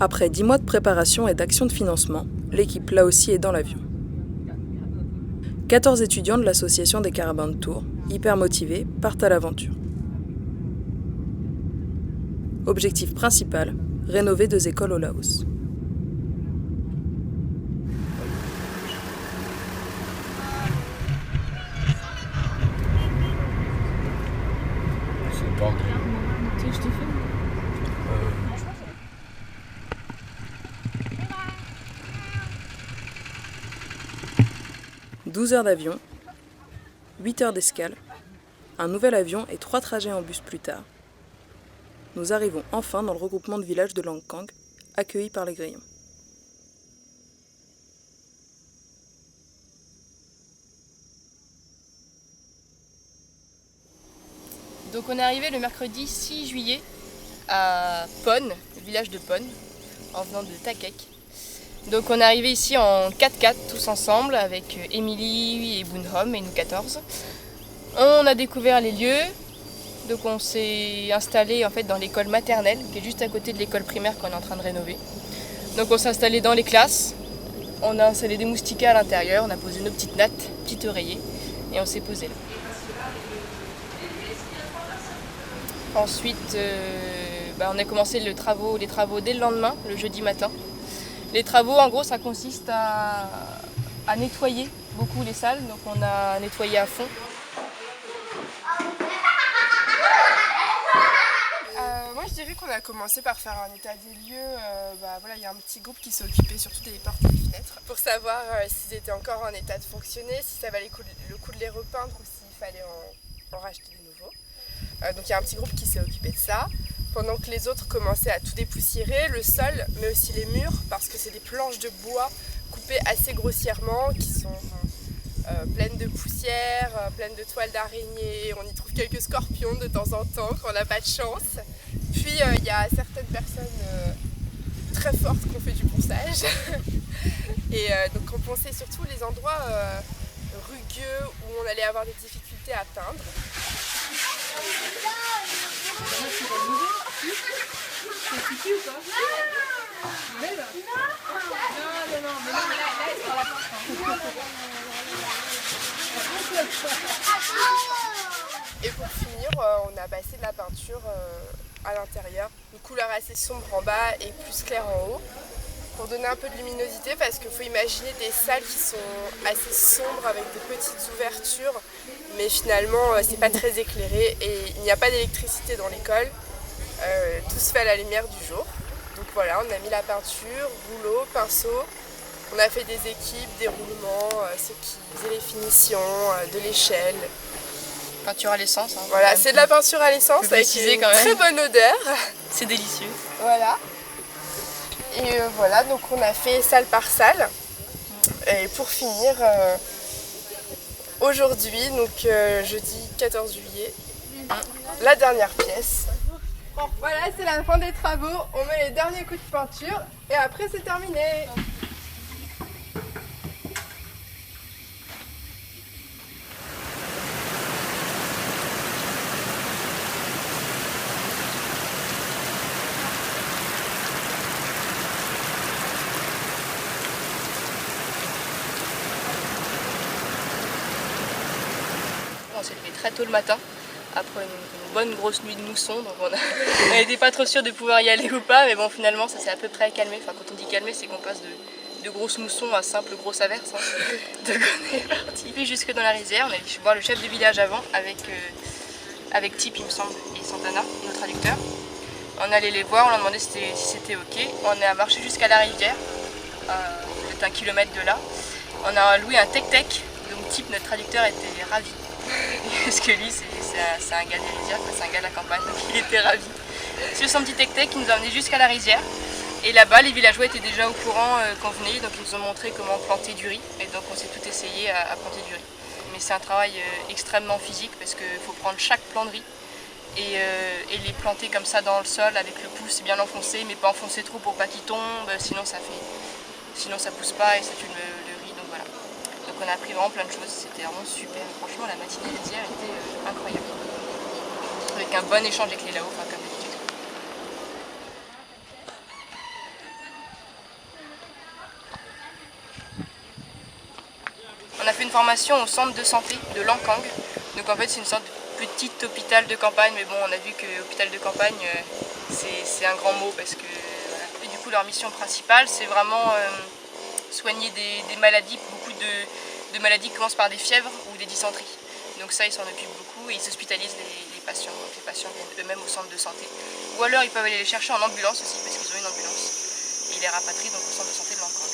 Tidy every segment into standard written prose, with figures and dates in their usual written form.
Après 10 mois de préparation et d'action de financement, l'équipe là aussi est dans l'avion. 14 étudiants de l'association des Carabins de Tours, hyper motivés, partent à l'aventure. Objectif principal, rénover 2 écoles au Laos. C'est pas grave. Tu veux que je te filme ? 12 heures d'avion, 8 heures d'escale, un nouvel avion et 3 trajets en bus plus tard. Nous arrivons enfin dans le regroupement de villages de Langkang, accueillis par les grillons. Donc on est arrivé le mercredi 6 juillet à Pon, le village de Pon, en venant de Takek. Donc on est arrivé ici en 4x4 tous ensemble avec Émilie et Boonhom et nous 14. On a découvert les lieux, donc on s'est installé en fait dans l'école maternelle qui est juste à côté de l'école primaire qu'on est en train de rénover. Donc on s'est installé dans les classes, on a installé des moustiquaires à l'intérieur, on a posé nos petites nattes, petits oreillers et on s'est posé là. Ensuite, on a commencé les travaux dès le lendemain, le jeudi matin. Les travaux, en gros, ça consiste à nettoyer beaucoup les salles. Donc on a nettoyé à fond. Moi, je dirais qu'on a commencé par faire un état des lieux. Il y a un petit groupe qui s'est occupé surtout des portes et des fenêtres pour savoir s'ils étaient encore en état de fonctionner, si ça valait le coup de les repeindre ou s'il fallait en racheter des nouveaux. Donc il y a un petit groupe qui s'est occupé de ça, pendant que les autres commençaient à tout dépoussiérer, le sol, mais aussi les murs, parce que c'est des planches de bois coupées assez grossièrement, qui sont pleines de poussière, pleines de toiles d'araignée, on y trouve quelques scorpions de temps en temps quand on n'a pas de chance. Puis il y a certaines personnes très fortes qui ont fait du ponçage, et donc on ponçait surtout les endroits rugueux où on allait avoir des difficultés à peindre. Et pour finir, on a passé de la peinture à l'intérieur, une couleur assez sombre en bas et plus claire en haut, pour donner un peu de luminosité, parce qu'il faut imaginer des salles qui sont assez sombres avec de petites ouvertures, mais finalement c'est pas très éclairé et il n'y a pas d'électricité dans l'école, tout se fait à la lumière du jour. Donc voilà, on a mis la peinture, rouleau, pinceau, on a fait des équipes, des roulements, ceux qui faisaient les finitions, de l'échelle. Peinture à l'essence. Voilà, c'est de la peinture à l'essence avec une très bonne odeur. C'est délicieux. Voilà. Et voilà, donc on a fait salle par salle. Et pour finir, aujourd'hui, donc jeudi 14 juillet, la dernière pièce. Voilà, c'est la fin des travaux. On met les derniers coups de peinture et après c'est terminé. On s'est levé très tôt le matin, après une bonne grosse nuit de mousson, donc on n'était pas trop sûr de pouvoir y aller ou pas, mais bon finalement ça s'est à peu près calmé. Enfin quand on dit calmé, c'est qu'on passe de grosses moussons à simple grosse averse. Donc on est parti. Puis jusque dans la rizière, on est allé voir le chef de village avant avec Tip il me semble, et Santana, nos traducteurs. On est allé les voir, on leur a demandé si c'était ok. On est marché jusqu'à la rivière, peut-être 1 kilomètre de là. On a loué un tek-tek, donc Tip, notre traducteur, était ravi. Parce que lui, c'est un gars des rizières, c'est un gars de la campagne, donc il était ravi. Sur son petit tek-tek, il nous a emmenés jusqu'à la rizière. Et là-bas, les villageois étaient déjà au courant qu'on venait, donc ils nous ont montré comment planter du riz. Et donc on s'est tout essayé à planter du riz. Mais c'est un travail extrêmement physique parce qu'il faut prendre chaque plant de riz et les planter comme ça dans le sol avec le pouce bien enfoncé, mais pas enfoncé trop pour pas qu'il tombe, sinon ça pousse pas et ça tue le riz. Donc voilà. Donc on a appris vraiment plein de choses, c'était vraiment super. Franchement, la matinée d'hier était incroyable. Avec un bon échange avec les Lao, comme d'habitude. fait une formation au centre de santé de Langkang. Donc en fait c'est une sorte de petit hôpital de campagne, mais bon on a vu que hôpital de campagne c'est un grand mot parce que voilà. Et du coup leur mission principale c'est vraiment soigner des maladies, beaucoup de maladies qui commencent par des fièvres ou des dysenteries. Donc ça ils s'en occupent beaucoup et ils hospitalisent les patients. Donc les patients viennent eux-mêmes au centre de santé. Ou alors ils peuvent aller les chercher en ambulance aussi parce qu'ils ont une ambulance. Et ils les rapatrient donc au centre de santé de Langkang.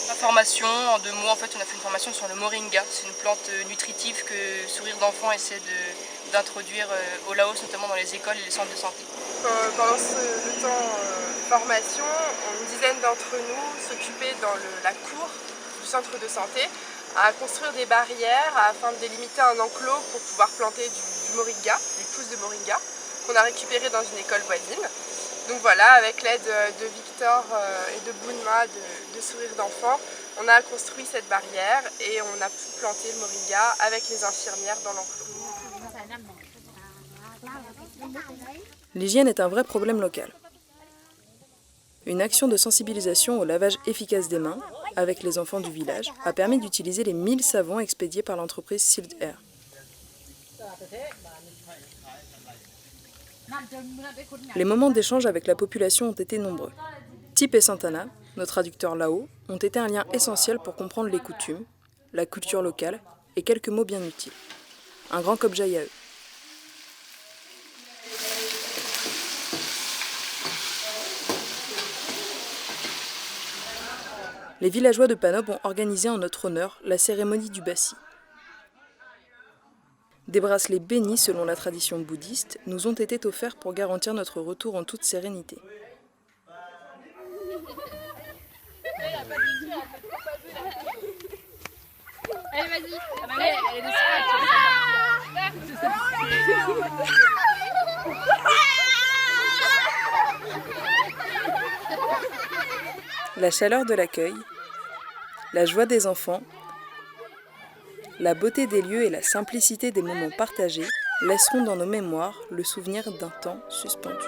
La formation, en 2 mots, en fait on a fait une formation sur le moringa. C'est une plante nutritive que Sourire d'enfant essaie d'introduire au Laos, notamment dans les écoles et les centres de santé. Pendant le temps de formation, une dizaine d'entre nous s'occupaient dans la cour du centre de santé à construire des barrières afin de délimiter un enclos pour pouvoir planter du moringa, des pousses de moringa, qu'on a récupérées dans une école voisine. Donc voilà, avec l'aide de Victor et de Bounma de Sourire d'enfant, on a construit cette barrière et on a pu planter le moringa avec les infirmières dans l'enclos. L'hygiène est un vrai problème local. Une action de sensibilisation au lavage efficace des mains, avec les enfants du village, a permis d'utiliser les 1000 savons expédiés par l'entreprise Sealed Air. Les moments d'échange avec la population ont été nombreux. Tip et Santana, nos traducteurs là-haut, ont été un lien essentiel pour comprendre les coutumes, la culture locale et quelques mots bien utiles. Un grand kopjaï à eux. Les villageois de Panob ont organisé en notre honneur la cérémonie du Bassi. Des bracelets bénis selon la tradition bouddhiste nous ont été offerts pour garantir notre retour en toute sérénité. Allez, vas-y. La chaleur de l'accueil, la joie des enfants, la beauté des lieux et la simplicité des moments partagés laisseront dans nos mémoires le souvenir d'un temps suspendu.